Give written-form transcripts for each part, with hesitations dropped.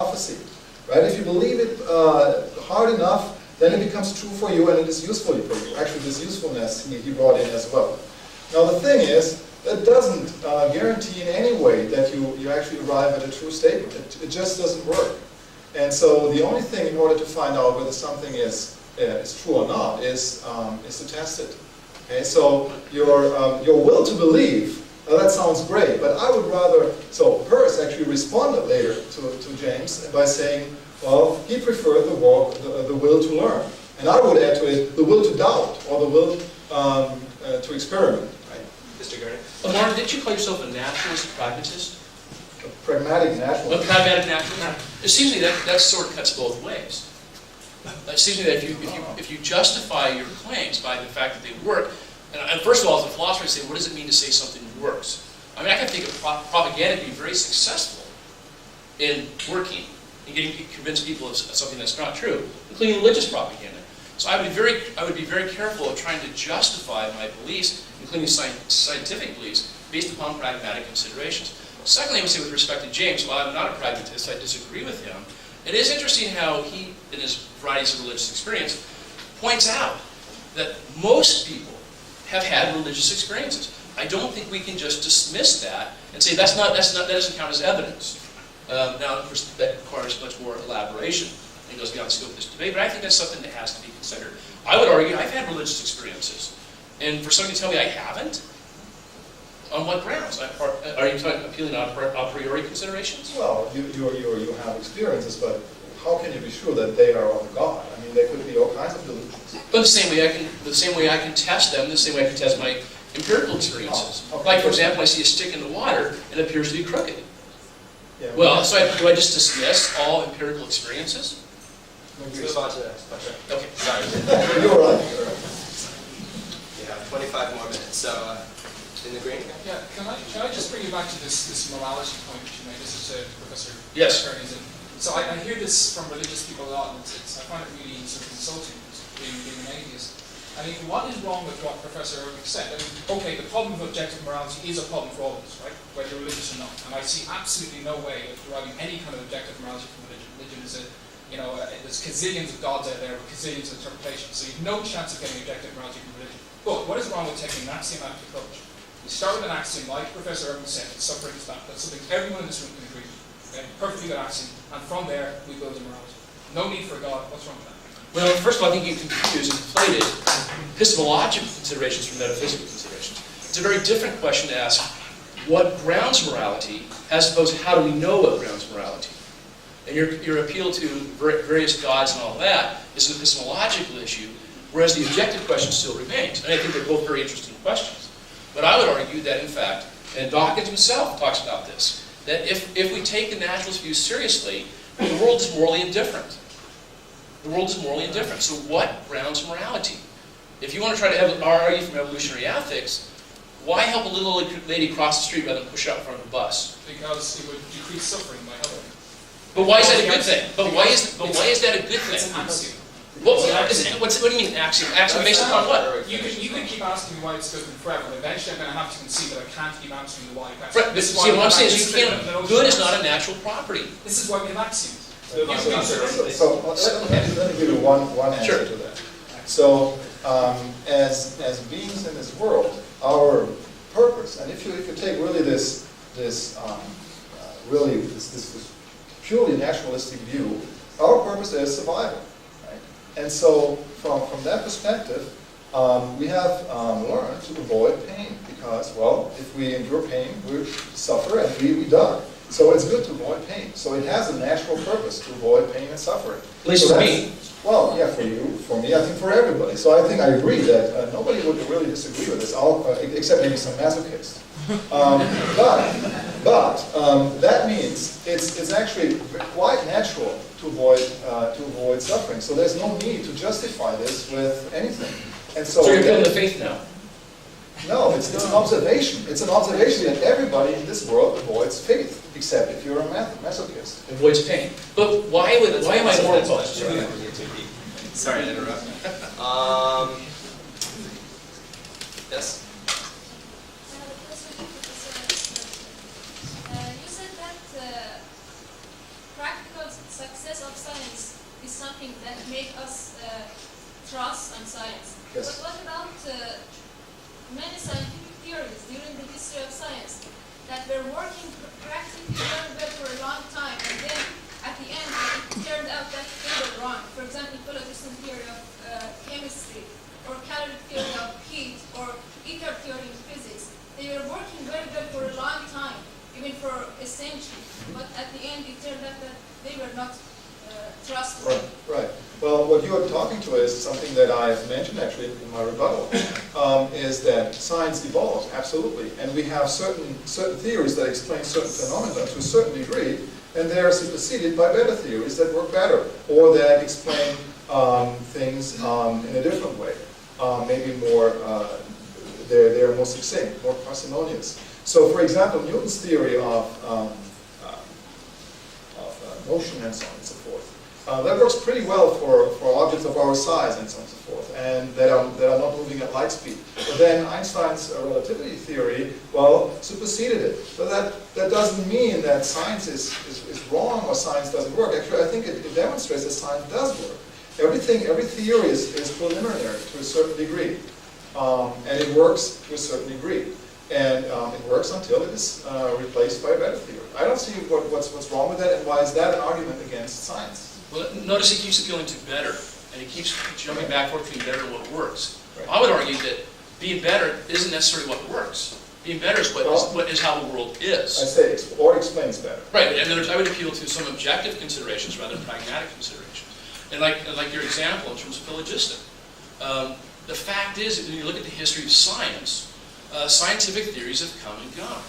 prophecy, right? If you believe it hard enough, then it becomes true for you and it is useful for you. Actually, this usefulness he brought in as well. Now the thing is, that doesn't guarantee in any way that you actually arrive at a true statement. It just doesn't work. And so the only thing in order to find out whether something is true or not is to test it. Okay, so your will to believe, that sounds great, but I would rather, so Peirce actually responded later to James by saying, well, he preferred the will to learn. And I would add to it the will to doubt, or the will to experiment. Right? Mr. Gurney? Well, Martin, didn't you call yourself a naturalist, a pragmatist? A pragmatic naturalist. A pragmatic naturalist? It seems to me that sort of cuts both ways. It seems to me that if you justify your claims by the fact that they work, and first of all, as a philosopher, I say, what does it mean to say something works? I mean, I can think of propaganda being very successful in working and getting convince people of something that's not true, including religious propaganda. So I would be very careful of trying to justify my beliefs, including scientific beliefs, based upon pragmatic considerations. Secondly, I would say with respect to James, while I'm not a pragmatist, I disagree with him. It is interesting how he, in his varieties of religious experience, points out that most people have had religious experiences. I don't think we can just dismiss that and say that doesn't count as evidence. Now, of course, that requires much more elaboration and goes beyond the scope of this debate, but I think that's something that has to be considered. I would argue I've had religious experiences, and for somebody to tell me I haven't, on what grounds? Are you appealing on a priori considerations? Well, you have experiences, but how can you be sure that they are of God? I mean, there could be all kinds of delusions. But the same way I can test them, the same way I can test my empirical experiences. Oh, okay. Like, for example, I see a stick in the water and it appears to be crooked. Yeah, Well, so do I just dismiss all empirical experiences? Let's move on to the next question. Okay. Sorry. You're right. You have 25 more minutes. So, in the green? Yeah, can I just bring you back to this morality point that you made? This is Professor Yes. Gurney. So I hear this from religious people a lot, and I find it really sort of insulting, being an atheist. I mean, what is wrong with what Professor Erwig said? I mean, okay, the problem of objective morality is a problem for all of us, right? Whether you're religious or not. And I see absolutely no way of deriving any kind of objective morality from religion. Religion is there's gazillions of gods out there with gazillions of interpretations, so you have no chance of getting objective morality from religion. But what is wrong with taking an axiomatic approach? We start with an axiom, like Professor Erwig said, that suffering is bad. That's something everyone in this room can agree with. Okay? Perfectly good axiom. And from there, we build a morality. No need for God. What's wrong with that? Well, first of all, I think you confused and conflated epistemological considerations from metaphysical considerations. It's a very different question to ask what grounds morality, as opposed to how do we know what grounds morality. And your appeal to various gods and all that is an epistemological issue, whereas the objective question still remains. And I think they're both very interesting questions. But I would argue that, in fact, and Dawkins himself talks about this, that if we take the naturalist view seriously, the world is morally indifferent. The world is morally indifferent. So what grounds morality? If you want to try to argue from evolutionary ethics, why help a little lady cross the street rather than push her out in front of a bus? Because it would decrease suffering by helping. But why is that a good thing? But why is that a good thing? It's an axiom. What do you mean axiom? Axiom based upon what? You can keep asking me why it's good forever, but eventually I'm going to have to concede that I can't keep answering the why. Right, but see, what I'm saying is good is not a natural property. This is why we have axioms. So let me give you one answer to that. So as beings in this world, our purpose, and if you take really this purely naturalistic view, our purpose is survival. Right? And so from that perspective, we have learned to avoid pain because, well, if we endure pain, we suffer and we die. So it's good to avoid pain. So it has a natural purpose to avoid pain and suffering. At least for me. Well, yeah, for you, for me, I think for everybody. So I think I agree that nobody would really disagree with this, except maybe some masochists. But that means it's actually quite natural to avoid suffering. So there's no need to justify this with anything. And so you're appealing to faith now? No, it's an observation. It's an observation that everybody in this world avoids faith, except if you're a masochist. Avoids pain. But why am I more opposed? Sorry to interrupt. Yes? You said that practical success of science is something that makes us trust on science. Yes. But what about many scientific theories during the history of science that were working practically very well for a long time, and then at the end it turned out that they were wrong? For example, phlogiston theory of chemistry, or caloric theory of heat, or ether theory in physics. They were working very well for a long time, even for a century. But at the end it turned out that they were not trustworthy. Right. Well, what you are talking to is something that I've mentioned actually in my rebuttal, is that science evolves, absolutely. And we have certain theories that explain certain phenomena to a certain degree, and they are superseded by better theories that work better, or that explain things in a different way. Maybe more, they're more succinct, more parsimonious. So, for example, Newton's theory of motion and so on and so forth. That works pretty well for objects of our size and so on and so forth, and that are not moving at light speed. But then Einstein's relativity theory, well, superseded it. But that doesn't mean that science is wrong or science doesn't work. Actually, I think it demonstrates that science does work. Every theory is preliminary to a certain degree, and it works to a certain degree. And it works until it is replaced by a better theory. I don't see what's wrong with that, and why is that an argument against science? Well, notice he keeps appealing to better, and he keeps jumping back and forth between better and what works. Right. I would argue that being better isn't necessarily what works. Being better is what is how the world is. I say, or explains better. Right, and I would appeal to some objective considerations rather than pragmatic considerations. And like your example in terms of phlogiston. The fact is that when you look at the history of science, scientific theories have come and gone.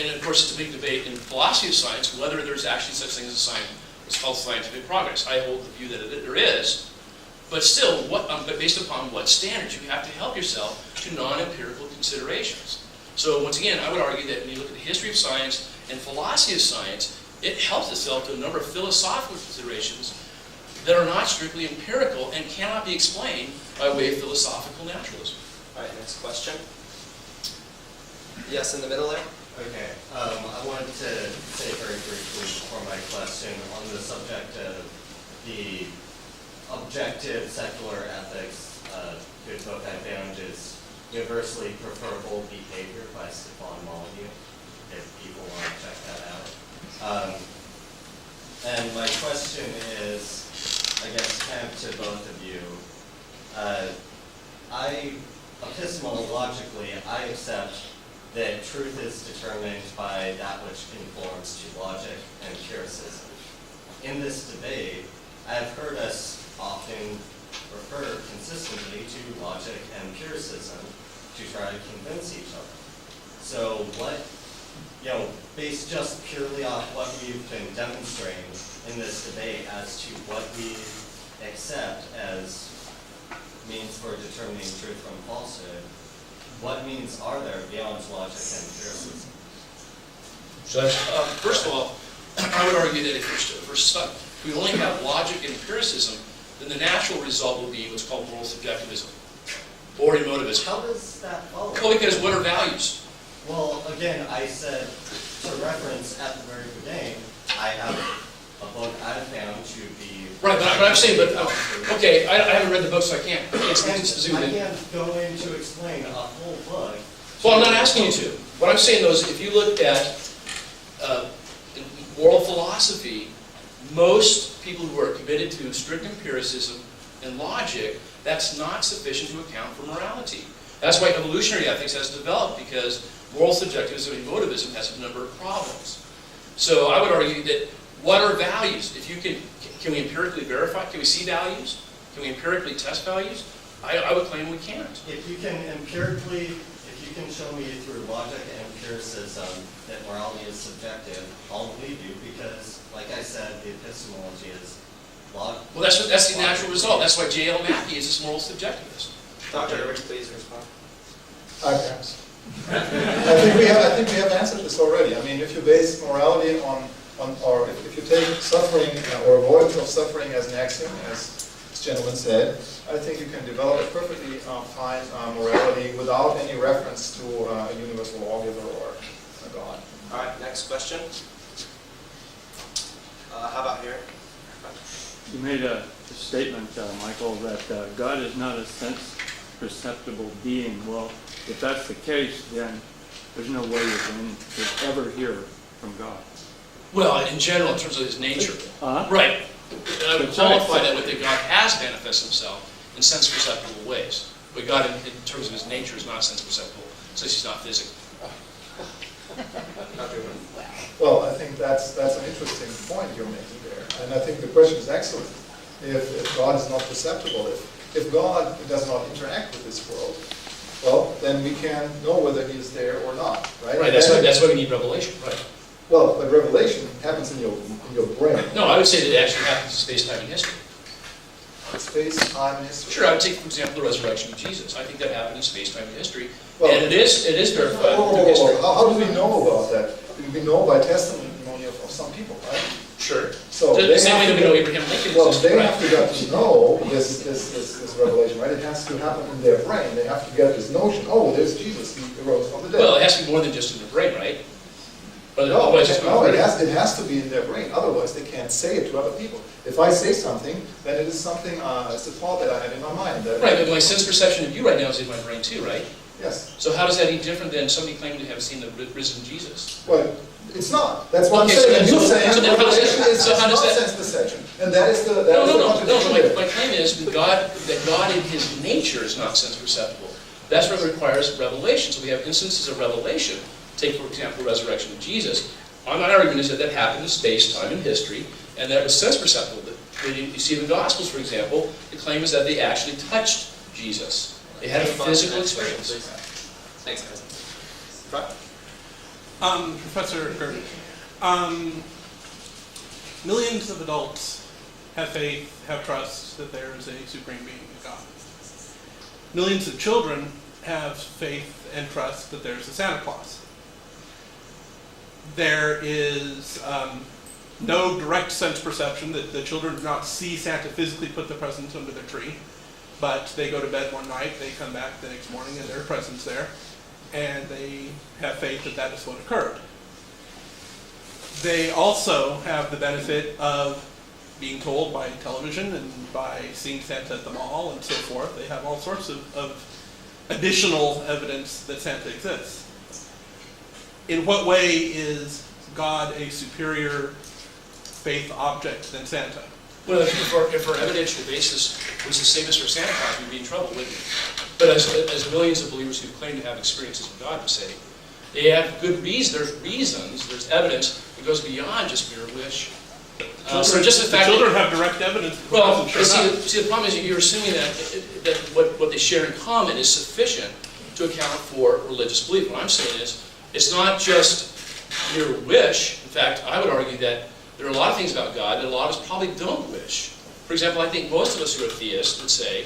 And of course, it's a big debate in philosophy of science whether there's actually such thing as a science. It's called scientific progress. I hold the view that there is, but still, but based upon what standards? You have to help yourself to non-empirical considerations. So once again, I would argue that when you look at the history of science and philosophy of science, it helps itself to a number of philosophical considerations that are not strictly empirical and cannot be explained by way of philosophical naturalism. All right, next question. Yes, in the middle there. Okay, I wanted to say very briefly before my question on the subject of the objective secular ethics. Good book I found is Universally Preferable Behavior by Stefan Molyneux, if people want to check that out. And my question is, I guess, kind of to both of you. Epistemologically, I accept that truth is determined by that which conforms to logic and empiricism. In this debate, I've heard us often refer consistently to logic and empiricism to try to convince each other. So based just purely off what we've been demonstrating in this debate as to what we accept as means for determining truth from falsehood, what means are there beyond logic and empiricism? First of all, I would argue that if we only have logic and empiricism, then the natural result will be what's called moral subjectivism or emotivism. How does that follow? Well, because what are values? Well, again, I said to reference at the very beginning, I have a book I found to be... Right, but I'm saying, okay, I haven't read the book, so I can't zoom I in. can't go in to explain a whole book. Well, I'm not asking you to. What I'm saying, though, is if you look at moral philosophy, most people who are committed to strict empiricism and logic, that's not sufficient to account for morality. That's why evolutionary ethics has developed, because moral subjectivism and emotivism has a number of problems. So I would argue that what are values? If you can we empirically verify? Can we see values? Can we empirically test values? I would claim we can't. If you can show me through logic and empiricism that morality is subjective, I'll believe you, because, like I said, the epistemology is logic. Well, that's the natural result. That's why J.L. Mackie is this moral subjectivist. Dr. Erwig, please respond. I think we have answered this already. I mean, if you base morality or if you take suffering or avoidance of suffering as an axiom, as this gentleman said, I think you can develop a perfectly fine morality without any reference to a universal lawgiver or a God. All right, next question. How You made a statement, Michael, that God is not a sense-perceptible being. Well, if that's the case, then there's no way you can ever hear from God. Well, in general, in terms of his nature. Uh-huh. Right. I would That's qualify right. that with that God has manifested himself in sense-perceptible ways. But God, in terms of his nature, is not sense-perceptible, since he's not physical. Well, I think that's an interesting point you're making there. And I think the question is excellent. If God is not perceptible, if God does not interact with this world, well, then we can know whether he is there or not, right? Right, that's why we need revelation, right. Well, but revelation happens in your brain. No, I would say that it actually happens in space, time, and history. Space, time, and history. Sure, I would take, for example, the resurrection of Jesus. I think that happened in space, time, and history. Well, and it is verified through Whoa. history. How do we know about that? We know by testimony of some people, right? Sure. So the same way that we know Abraham Lincoln Well, existed, they right? have to get to know this revelation, right? It has to happen in their brain. They have to get this notion, oh, there's Jesus, he arose from the dead. Well, it has to be more than just in their brain, right? But No, otherwise it's not it right. has to be in their brain. Otherwise, they can't say it to other people. If I say something, then it is something, it's a thought that I have in my mind. Right, but my sense perception of you right now is in my brain too, right? Yes. So how does that any different than somebody claiming to have seen the risen Jesus? Well, it's not. That's what Okay, I'm saying. so You say then how does that- revelation is so how does that- nonsense perception. And that is the No. contradiction there. My claim is that God in his nature is not sense perceptible. That's what requires revelation. So we have instances of revelation. Take, for example, the resurrection of Jesus. My argument is that happened in space, time, and history, and that was sense perceptible. You see in the Gospels, for example, the claim is that they actually touched Jesus. They had a physical experience. Thanks, guys. Professor Gurney, millions of adults have faith, have trust that there is a supreme being, a God. Millions of children have faith and trust that there's a Santa Claus. There is no direct sense perception that the children do not see Santa physically put the presents under their tree, but they go to bed one night, they come back the next morning, and there are presents there, and they have faith that that is what occurred. They also have the benefit of being told by television and by seeing Santa at the mall and so forth. They have all sorts of additional evidence that Santa exists. In what way is God a superior faith object than Santa? Well, if our evidential basis was the same as for Santa Claus, we'd be in trouble, wouldn't we? But as millions of believers who claim to have experiences with God would say, they have good reasons, there's evidence that goes beyond just mere wish. So just the fact children that, have direct evidence. well, see, the problem is you're assuming that what they share in common is sufficient to account for religious belief. What I'm saying is, it's not just mere wish. In fact, I would argue that there are a lot of things about God that a lot of us probably don't wish. For example, I think most of us who are theists would say,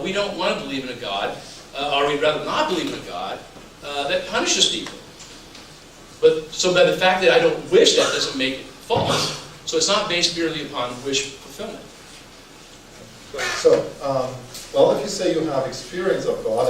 we don't want to believe in a God, or we'd rather not believe in a God that punishes people. So by the fact that I don't wish that doesn't make it false. So it's not based merely upon wish fulfillment. So, well, if you say you have experience of God,